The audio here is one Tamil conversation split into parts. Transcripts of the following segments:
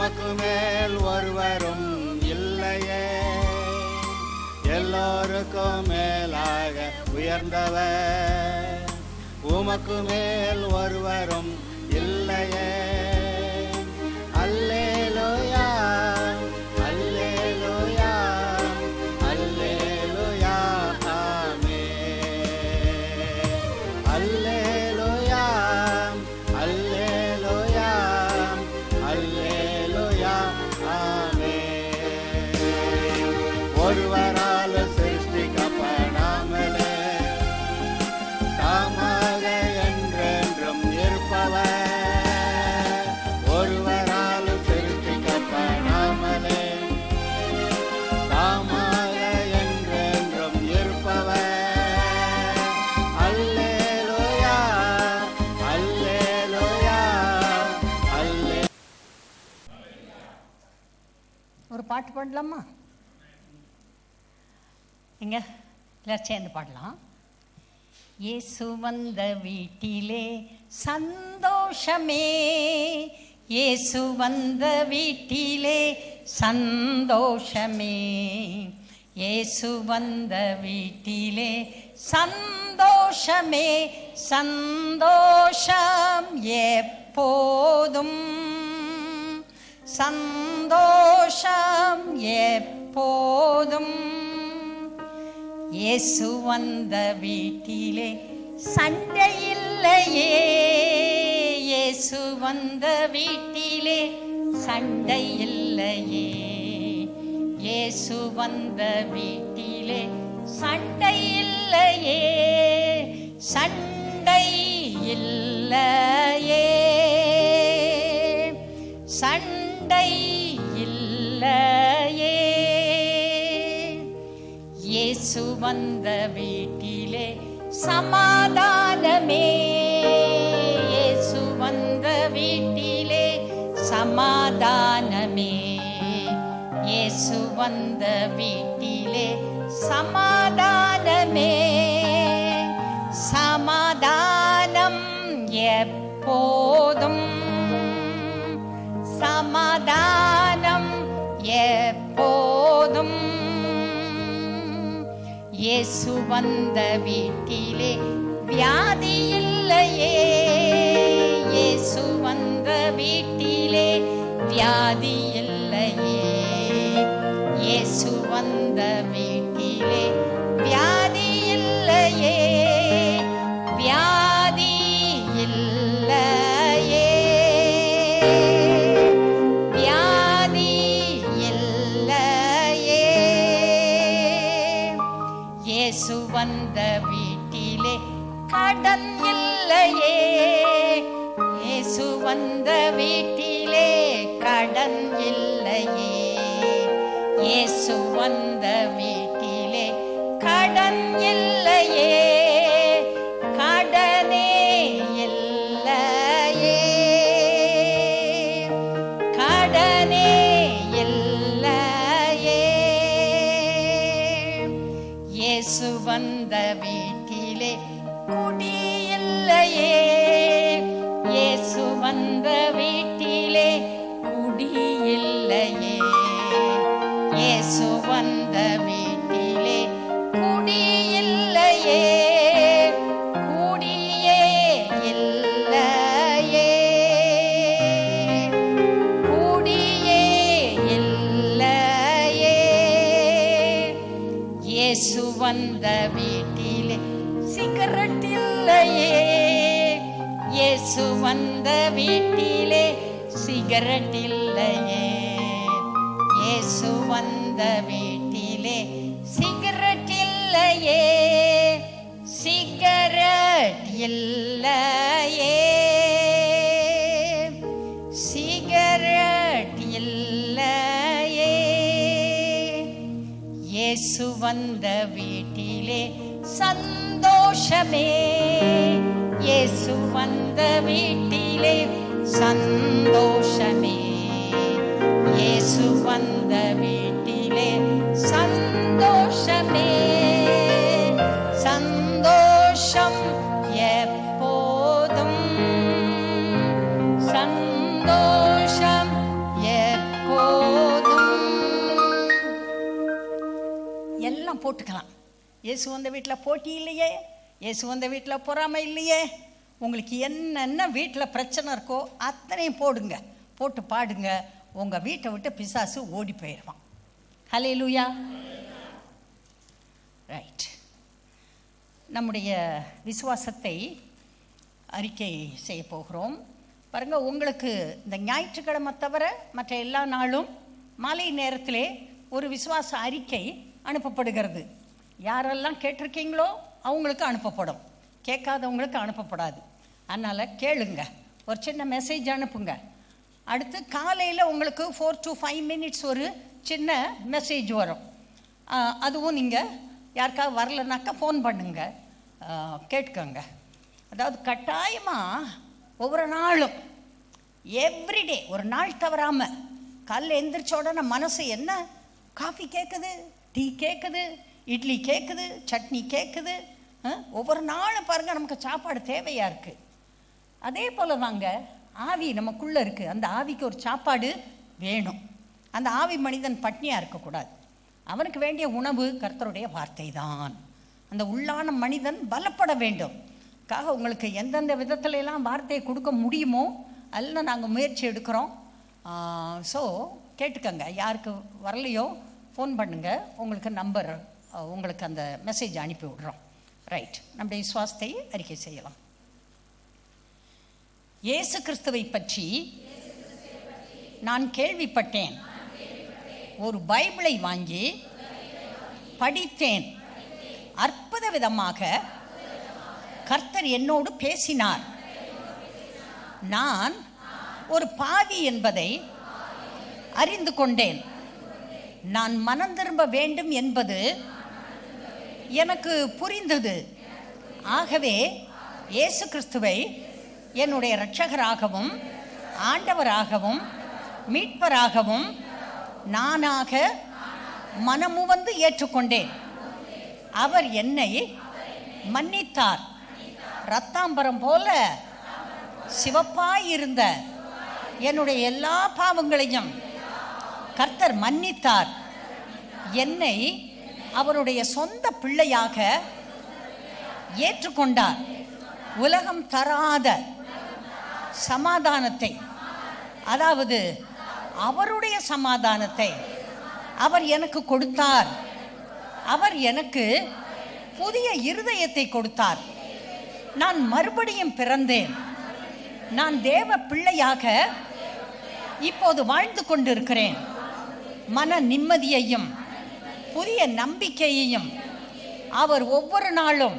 உமக்கு மேல் ஒருவரும் இல்லையே, எல்லோருக்கும் மேலாக உயர்ந்தவர். உமக்கு மேல் ஒருவரும் இல்லையே. அல்லேலூயா, அல்லேலூயா, அல்லேலூயா, ஆமென். அல்லேலூயா, அல்லேலூயா, அல்லேலூயா, ஆமென். ஒருவரால் சிருஷ்டிக்கப்படாமலே தாமாக என்றென்றும் இருப்பவர். ஒருவரால் சிருஷ்டிக்கப்படாமலே தாமாக என்றென்றும் இருப்பவர். அல்லேலூயா, அல்லேலூயா, அல்லே. ஒரு பாட்டு பாடலாமா? எங்க எல்லாரும் சேர்ந்து பாடலாம். இயேசு வந்த வீட்டிலே சந்தோஷமே, இயேசு வந்த வீட்டிலே சந்தோஷமே, இயேசு வந்த வீட்டிலே சந்தோஷமே, சந்தோஷம் எப்போதும், சந்தோஷம் எப்போதும். இயேசு வந்த வீட்டிலே சண்டை இல்லையே, இயேசு வந்த வீட்டிலே சண்டை இல்லையே, இயேசு வந்த வீட்டிலே சண்டை இல்லையே, சண்டை இல்லையே, சண்டை இல்லையே. இயேசு வந்த வீட்டிலே சமாதானமே, இயேசு வந்த வீட்டிலே சமாதானமே, இயேசு வந்த வீட்டிலே சமாதானமே, சமாதானம் எப்போதும், சமாதானம் எப்போதும். இயேசு வந்த வீட்டிலே வியாதி இல்லையே, இயேசு வந்த வீட்டிலே வியாதி இல்லையே, இயேசு வந்த வீட்டிலே வியாதி இல்லையே, வியாதி இல்லையே, வியாதி இல்லையே. இயேசு வந்த வீட்டிலே கடன் இல்லையே, இயேசு வந்த வீட்டிலே கடன் இல்லையே, இயேசு வந்த வீட்டிலே கடன் இல்லையே, கடனே இல்லையே, கடனே இல்லையே. இயேசு வந்த வீட்டிலே குடி இல்லையே, இயேசு வந்த வீட்டிலே குடி இல்லையே, இயேசு வந்த வீட்டிலே குடி இல்லையே, குடியே இல்லையே, குடியே இல்லையே. இயேசு வந்த வீட்டிலே சிகரெட் இல்லையே, இயேசு வந்த வீட்டிலே சிகரெட் இல்லையே, இயேசு வந்த வீட்டிலே சிகரெட் இல்லையே, சிகரெட் இல்லையே, சிகரெட் இல்லையே. இயேசு வந்த வீட்டிலே சந்தோஷமே, இயேசு வந்த வீட்டிலே சந்தோஷமே, இயேசு வந்த வீட்டிலே சந்தோஷமே, சந்தோஷம் எப்போதும், சந்தோஷம் எப்போதும். போட்டுக்கலாம். இயேசு வந்த வீட்டில் போட்டி இல்லையே, இயேசு வந்த வீட்டில் பொறாமை இல்லையே. உங்களுக்கு என்னென்ன வீட்டில் பிரச்சனை இருக்கோ அத்தனையும் போடுங்க, போட்டு பாடுங்க. உங்கள் வீட்டை விட்டு பிசாசு ஓடி போயிடுவான். ஹல்லேலூயா. ரைட். நம்முடைய விசுவாசத்தை அறிக்கை செய்ய போகிறோம். பாருங்கள், உங்களுக்கு இந்த ஞாயிற்றுக்கிழமை தவிர மற்ற எல்லா நாளும் மாலை நேரத்திலே ஒரு விசுவாச அறிக்கை அனுப்பப்படுகிறது. யாரெல்லாம் கேட்டிருக்கீங்களோ அவங்களுக்கு அனுப்பப்படும், கேட்காதவங்களுக்கு அனுப்பப்படாது. அதனால் கேளுங்க, ஒரு சின்ன மெசேஜ் அனுப்புங்க. அடுத்து காலையில் உங்களுக்கு 4 to 5 minutes ஒரு சின்ன மெசேஜ் வரும். அதுவும் நீங்கள் யாருக்காவது வரலனாக்கா ஃபோன் பண்ணுங்க, கேட்குங்க. அதாவது கட்டாயமாக ஒவ்வொரு நாளும் எவ்ரிடே ஒரு நாள் தவறாமல் காலையில் எந்திரிச்ச உடனே மனசு என்ன, காஃபி கேட்குது, டீ கேட்குது, இட்லி கேட்குது, சட்னி கேட்குது. ஒவ்வொரு நாளும் பாருங்கள் நமக்கு சாப்பாடு தேவையாக இருக்குது. அதே போல் தாங்க ஆவி நமக்குள்ளே இருக்குது. அந்த ஆவிக்கு ஒரு சாப்பாடு வேணும். அந்த ஆவி மனிதன் பட்னியாக இருக்கக்கூடாது. அவனுக்கு வேண்டிய உணவு கர்த்தருடைய வார்த்தை தான். அந்த உள்ளான மனிதன் பலப்பட வேண்டும். உங்களுக்கு எந்தெந்த விதத்துலலாம் வார்த்தையை கொடுக்க முடியுமோ அதெல்லாம் நாங்கள் முயற்சி எடுக்கிறோம். ஸோ கேட்டுக்கங்க. யாருக்கு வரலையோ ஃபோன் பண்ணுங்கள், உங்களுக்கு நம்பர், உங்களுக்கு அந்த மெசேஜ் அனுப்பி விடுறோம். ரைட். நம்முடைய விசுவாசத்தை அறிக்கை செய்யலாம். இயேசு கிறிஸ்துவை பற்றி நான் கேள்விப்பட்டேன். ஒரு பைபிளை வாங்கி படித்தேன். அற்புத விதமாக கர்த்தர் என்னோடு பேசினார். நான் ஒரு பாவி என்பதை அறிந்து கொண்டேன். நான் மனம் திரும்ப வேண்டும் என்பது எனக்கு புரிந்தது. ஆகவே இயேசு கிறிஸ்துவை என்னுடைய இரட்சகராகவும் ஆண்டவராகவும் மீட்பராகவும் நானாக மனமுவந்து ஏற்றுக்கொண்டேன். அவர் என்னை மன்னித்தார். இரத்தாம்பரம் போல சிவப்பாயிருந்த என்னுடைய எல்லா பாவங்களையும் கர்த்தர் மன்னித்தார். என்னை அவருடைய சொந்த பிள்ளையாக ஏற்றுக்கொண்டார். உலகம் தராத சமாதானத்தை, அதாவது அவருடைய சமாதானத்தை அவர் எனக்கு கொடுத்தார். அவர் எனக்கு புதிய இருதயத்தை கொடுத்தார். நான் மறுபடியும் பிறந்தேன். நான் தேவ பிள்ளையாக இப்போது வாழ்ந்து கொண்டிருக்கிறேன். மன நிம்மதியையும் புதிய நம்பிக்கையையும் அவர் ஒவ்வொரு நாளும்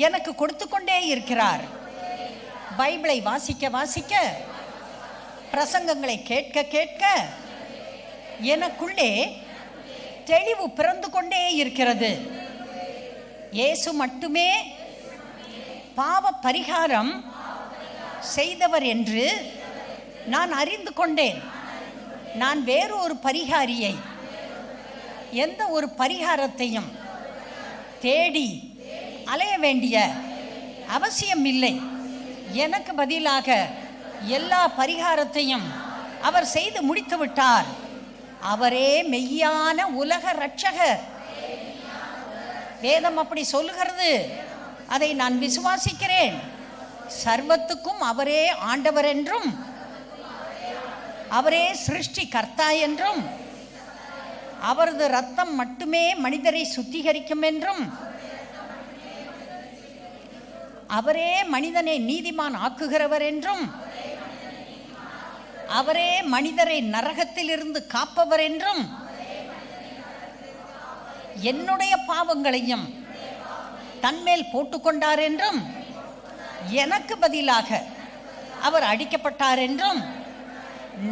எனக்கு கொடுத்து கொண்டே இருக்கிறார். பைபிளை வாசிக்க வாசிக்க, பிரசங்கங்களை கேட்க கேட்க எனக்குள்ளே தெளிவு பிறந்து கொண்டே இருக்கிறது. இயேசு மட்டுமே பாவ பரிகாரம் செய்தவர் என்று நான் அறிந்து கொண்டேன். நான் வேறு ஒரு பரிகாரியை, எந்த ஒரு பரிகாரத்தையும் தேடி அலைய வேண்டிய அவசியம் இல்லை. எனக்கு பதிலாக எல்லா பரிகாரத்தையும் அவர் செய்து முடித்து விட்டார். அவரே மெய்யான உலக இரட்சகர். வேதம் அப்படி சொல்லுகிறது. அதை நான் விசுவாசிக்கிறேன். சர்வத்துக்கும் அவரே ஆண்டவர் என்றும், அவரே சிருஷ்டி கர்த்தா என்றும், அவரது இரத்தம் மட்டுமே மனிதரை சுத்திகரிக்கும் என்றும், அவரே மனிதனை நீதிமான் ஆக்குகிறவர் என்றும், அவரே மனிதரை நரகத்திலிருந்து காப்பவர் என்றும், என்னுடைய பாவங்களையும் தன்மேல் போட்டுக்கொண்டார் என்றும், எனக்கு பதிலாக அவர் அடிக்கப்பட்டார் என்றும்,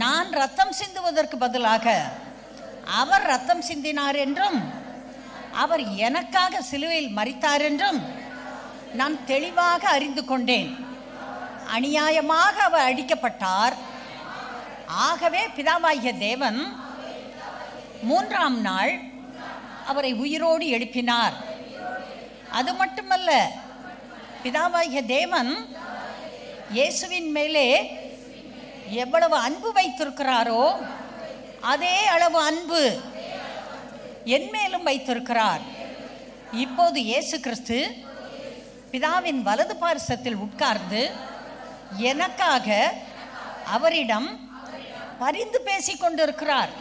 நான் ரத்தம் சிந்துவதற்கு பதிலாக அவர் ரத்தம் சிந்தினார் என்றும், அவர் எனக்காக சிலுவையில் மரித்தார் என்றும் நான் தெளிவாக அறிந்து கொண்டேன். அநியாயமாக அவர் அடிக்கப்பட்டார். ஆகவே பிதாவாகிய தேவன் 3ஆம் நாள் அவரை உயிரோடு எழுப்பினார். அது மட்டுமல்ல, பிதாவாகிய தேவன் இயேசுவின் மேலே எவ்வளவு அன்பு வைத்திருக்கிறாரோ அதே அளவு அன்பு என் மேலும் வைத்திருக்கிறார். இப்போது இயேசு கிறிஸ்து பிதாவின் வலது பார்சத்தில் உட்கார்ந்து எனக்காக அவரிடம் பரிந்து பேசிக் கொண்டிருக்கிறார்.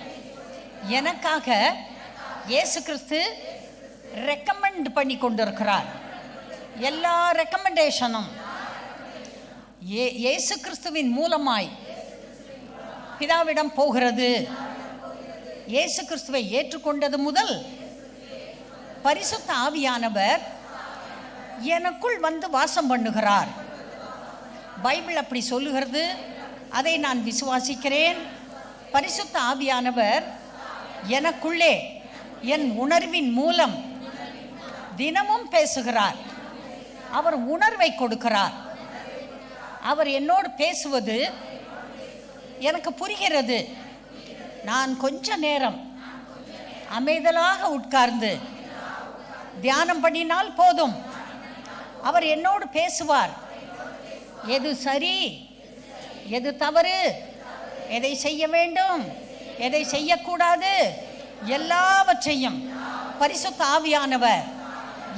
எனக்காக இயேசு கிறிஸ்து ரெக்கமெண்ட் பண்ணி கொண்டிருக்கிறார். எல்லா ரெக்கமெண்டேஷனும் இயேசு கிறிஸ்துவின் மூலமாய் பிதாவிடம் போகிறது. இயேசு கிறிஸ்துவை ஏற்றுக்கொண்டது முதல் பரிசுத்த ஆவியானவர் எனக்குள் வந்து வாசம் பண்ணுகிறார். பைபிள் அப்படி சொல்லுகிறது, அதை நான் விசுவாசிக்கிறேன். பரிசுத்த ஆவியானவர் எனக்குள்ளே என் உணர்வின் மூலம் தினமும் பேசுகிறார். அவர் உணர்வை கொடுக்கிறார். அவர் என்னோடு பேசுவது எனக்கு புரிகிறது. நான் கொஞ்ச நேரம் அமைதலாக உட்கார்ந்து தியானம் பண்ணினால் போதும், அவர் என்னோடு பேசுவார். எது சரி, எது தவறு, எதை செய்ய வேண்டும், எதை செய்யக்கூடாது, எல்லாவற்றையும் பரிசுத்த ஆவியானவர்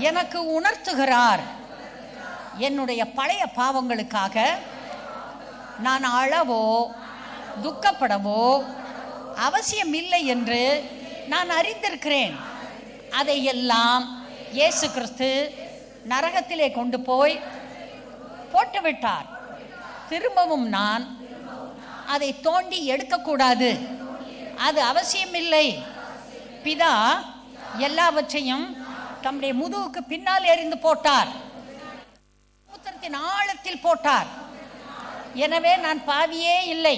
எனக்கு உணர்த்துகிறார். என்னுடைய பழைய பாவங்களுக்காக நான் அழவோ துக்கப்படவோ அவசியம் இல்லை என்று நான் அறிந்திருக்கிறேன். அதையெல்லாம் இயேசு கிறிஸ்து நரகத்திலே கொண்டு போய் போட்டுவிட்டார். திரும்பவும் நான் அதை தோண்டி எடுக்கக்கூடாது, அது அவசியமில்லை. பிதா எல்லாவற்றையும் தம்முடைய முதுகுக்கு பின்னால் எறிந்து போட்டார், சமுத்திரத்தின் ஆழத்தில் போட்டார். எனவே நான் பாவியே இல்லை,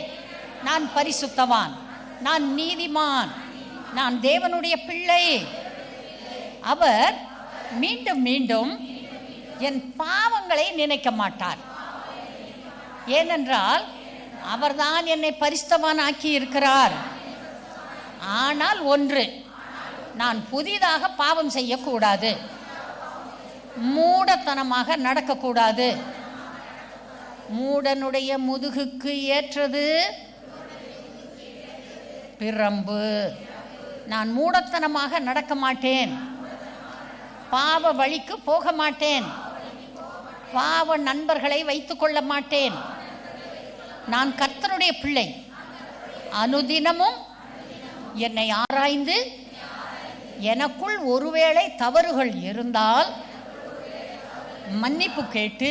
நான் பரிசுத்தவான், நான் நீதிமான், நான் தேவனுடைய பிள்ளை. அவர் மீண்டும் மீண்டும் என் பாவங்களை நினைக்க மாட்டார். ஏனென்றால் அவர்தான் என்னை பரிசுத்தவான் ஆக்கி இருக்கிறார். ஆனால் ஒன்று, நான் புதிதாக பாவம் செய்யக்கூடாது, மூடத்தனமாக நடக்கக்கூடாது. மூடனுடைய முதுகுக்கு ஏற்றது பிரம்பு. நான் மூடத்தனமாக நடக்க மாட்டேன், பாவ வழிக்கு போக மாட்டேன், பாவ நண்பர்களை வைத்துக் கொள்ள மாட்டேன். நான் கர்த்தருடைய பிள்ளை. அனுதினமும் என்னை ஆராய்ந்து எனக்குள் ஒருவேளை தவறுகள் இருந்தால் மன்னிப்பு கேட்டு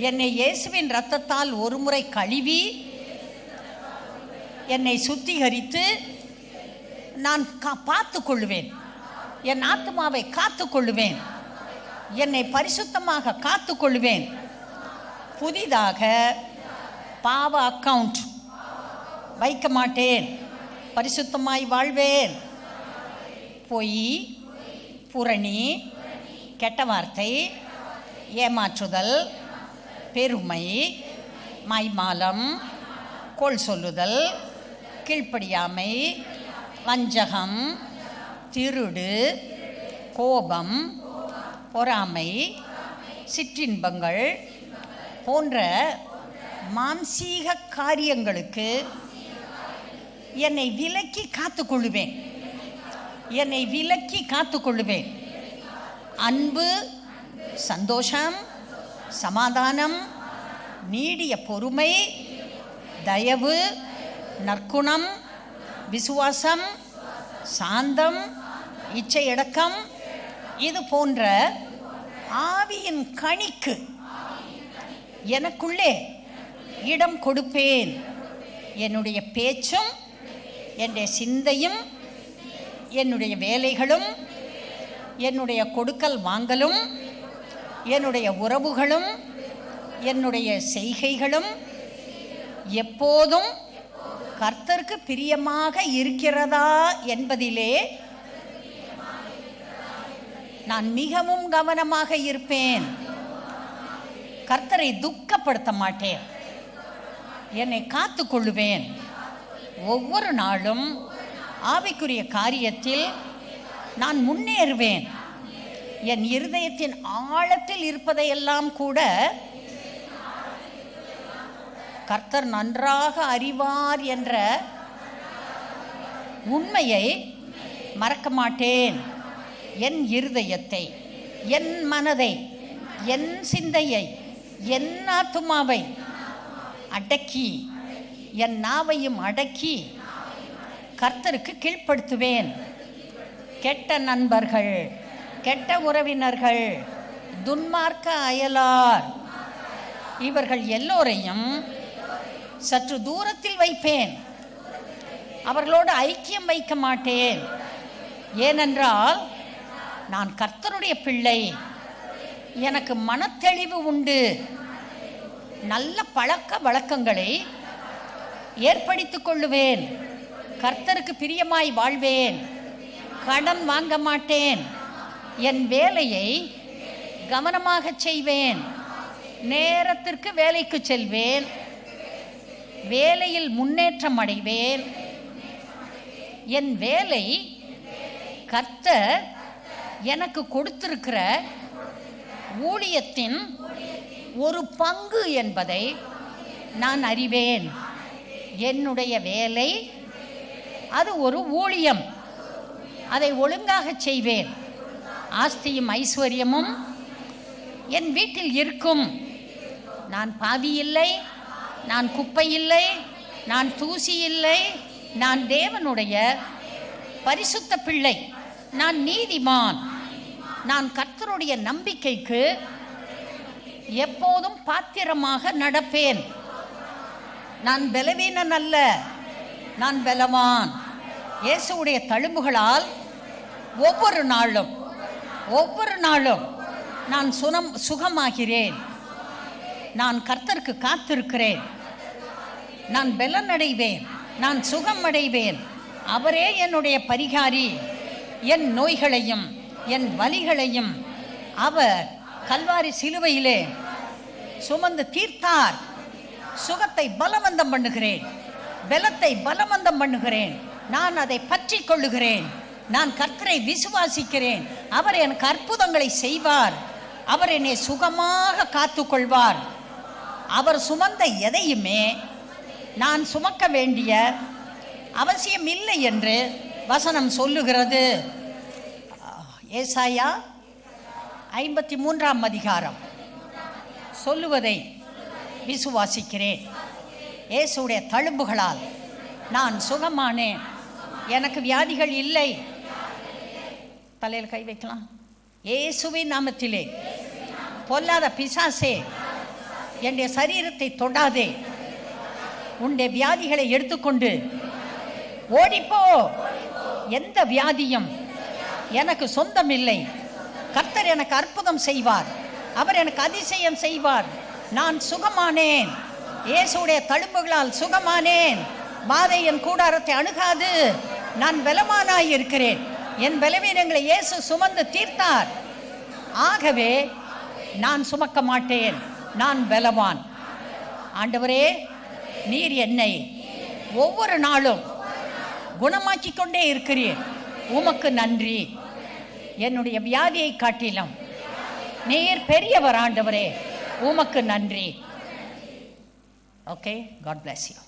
என்னை இயேசுவின் இரத்தத்தால் ஒருமுறை கழுவி என்னை சுத்திகரித்து நான் பார்த்து கொள்ளுவேன். என் ஆத்மாவை காத்து கொள்ளுவேன், என்னை பரிசுத்தமாக காத்து கொள்ளுவேன். புதிதாக பாவ அக்கவுண்ட் வைக்க மாட்டேன், பரிசுத்தமாய் வாழ்வேன். பொய், புரணி, கெட்ட வார்த்தை, ஏமாற்றுதல், பெருமை, மைமாலம், கோள் சொல்லுதல், கீழ்ப்படியாமை, வஞ்சகம், திருடு, கோபம், பொறாமை, சிற்றின்பங்கள் போன்ற மாம்சீக காரியங்களுக்கு என்னை விலக்கி காத்துக்கொள்ளுவேன். என்னை விலக்கி காத்துக்கொள்ளுவேன். அன்பு, சந்தோஷம், சமாதானம், நீடிய பொறுமை, தயவு, நற்குணம், விசுவாசம், சாந்தம், இச்சையடக்கம், இது போன்ற ஆவியின் கனிக்கு எனக்குள்ளே இடம் கொடுப்பேன். என்னுடைய பேச்சும், என்னுடைய சிந்தையும், என்னுடைய வேலைகளும், என்னுடைய கொடுக்கல் வாங்கலும், என்னுடைய உறவுகளும், என்னுடைய செய்கைகளும் எப்போதும் கர்த்தருக்கு பிரியமாக இருக்கிறதா என்பதிலே நான் மிகவும் கவனமாக இருப்பேன். கர்த்தரை துக்கப்படுத்த மாட்டேன், என்னை காத்து கொள்ளுவேன். ஒவ்வொரு நாளும் ஆவிக்குரிய காரியத்தில் நான் முன்னேறுவேன். என் இருதயத்தின் ஆழத்தில் இருப்பதையெல்லாம் கூட கர்த்தர் நன்றாக அறிவார் என்ற உண்மையை மறக்க மாட்டேன். என் இருதயத்தை, என் மனதை, என் சிந்தையை, என் ஆத்துமாவை அடக்கி, என் நாவையும் அடக்கி கர்த்தருக்கு கீழ்ப்படுத்துவேன். கெட்ட நண்பர்கள், கெட்ட உறவினர்கள், துன்மார்க்க அயலார் இவர்கள் எல்லோரையும் சற்று தூரத்தில் வைப்பேன். அவர்களோடு ஐக்கியம் வைக்க மாட்டேன். ஏனென்றால் நான் கர்த்தருடைய பிள்ளை. எனக்கு மனத்தெளிவு உண்டு. நல்ல பழக்க வழக்கங்களை ஏற்படுத்திக் கொள்ளுவேன். கர்த்தருக்கு பிரியமாய் வாழ்வேன். கடன் வாங்க மாட்டேன். என் வேலையை கவனமாக செய்வேன். நேரத்திற்கு வேலைக்கு செல்வேன். வேலையில் முன்னேற்றம் அடைவேன். என் வேலை கர்த்தர் எனக்கு கொடுத்திருக்கிற ஊழியத்தின் ஒரு பங்கு என்பதை நான் அறிவேன். என்னுடைய வேலை அது ஒரு ஊழியம். அதை ஒழுங்காக செய்வேன். ஆஸ்தியும் ஐஸ்வர்யமும் என் வீட்டில் இருக்கும். நான் பாவி இல்லை, நான் குப்பை இல்லை, நான் தூசி இல்லை. நான் தேவனுடைய பரிசுத்த பிள்ளை. நான் நீதிமான். நான் கர்த்தருடைய நம்பிக்கைக்கு எப்போதும் பாத்திரமாக நடப்பேன். நான் பலவீனன் அல்ல, நான் பலவான். இயேசுவுடைய தழும்புகளால் ஒவ்வொரு நாளும் நான் சுகமாகிறேன். நான் கர்த்தருக்கு காத்திருக்கிறேன். நான் பலனடைவேன், நான் சுகம் அடைவேன். அவரே என்னுடைய பரிகாரி. என் நோய்களையும் என் வலிகளையும் அவர் கல்வாரி சிலுவையிலே சுமந்து தீர்த்தார். சுகத்தை பலவந்தம் பண்ணுகிறேன், பலத்தை பலவந்தம் பண்ணுகிறேன். நான் அதை பற்றி கொள்ளுகிறேன். நான் கர்த்தரை விசுவாசிக்கிறேன். அவர் எனக்கு அற்புதங்களை செய்வார். அவர் என்னை சுகமாக காத்துக்கொள்வார். அவர் சுமந்த எதையுமே நான் சுமக்க வேண்டிய அவசியம் இல்லை என்று வசனம் சொல்லுகிறது. ஏசாயா 53ஆம் அதிகாரம் சொல்லுவதை விசுவாசிக்கிறேன். இயேசுடைய தழும்புகளால் நான் சுகமானேன். எனக்கு வியாதிகள் இல்லை. தலையில் கை வைக்கலாம். இயேசுவின் நாமத்திலே பொல்லாத பிசாசே, என்னுடைய சரீரத்தை தொடாதே. உன்னுடைய வியாதிகளை எடுத்துக்கொண்டு ஓடிப்போ. எந்த வியாதியும் எனக்கு சொந்தம் இல்லை. கர்த்தர் எனக்கு அற்புதம் செய்வார். அவர் எனக்கு அதிசயம் செய்வார். நான் சுகமானேன். இயேசுடைய தழும்புகளால் சுகமானேன். பாதை என் கூடாரத்தை அணுகாது. நான் பலவானாய் இருக்கிறேன். என் பலவீனங்களை இயேசு சுமந்து தீர்த்தார். ஆகவே நான் சுமக்க மாட்டேன். நான் பலவான். ஆண்டவரே, நீர் என்னை ஒவ்வொரு நாளும் குணமாக்கிக் கொண்டே இருக்கிறீர். உமக்கு நன்றி. என்னுடைய வியாதியை காட்டிலும் நீர் பெரியவர். ஆண்டவரே, உமக்கு நன்றி. Okay, God bless you.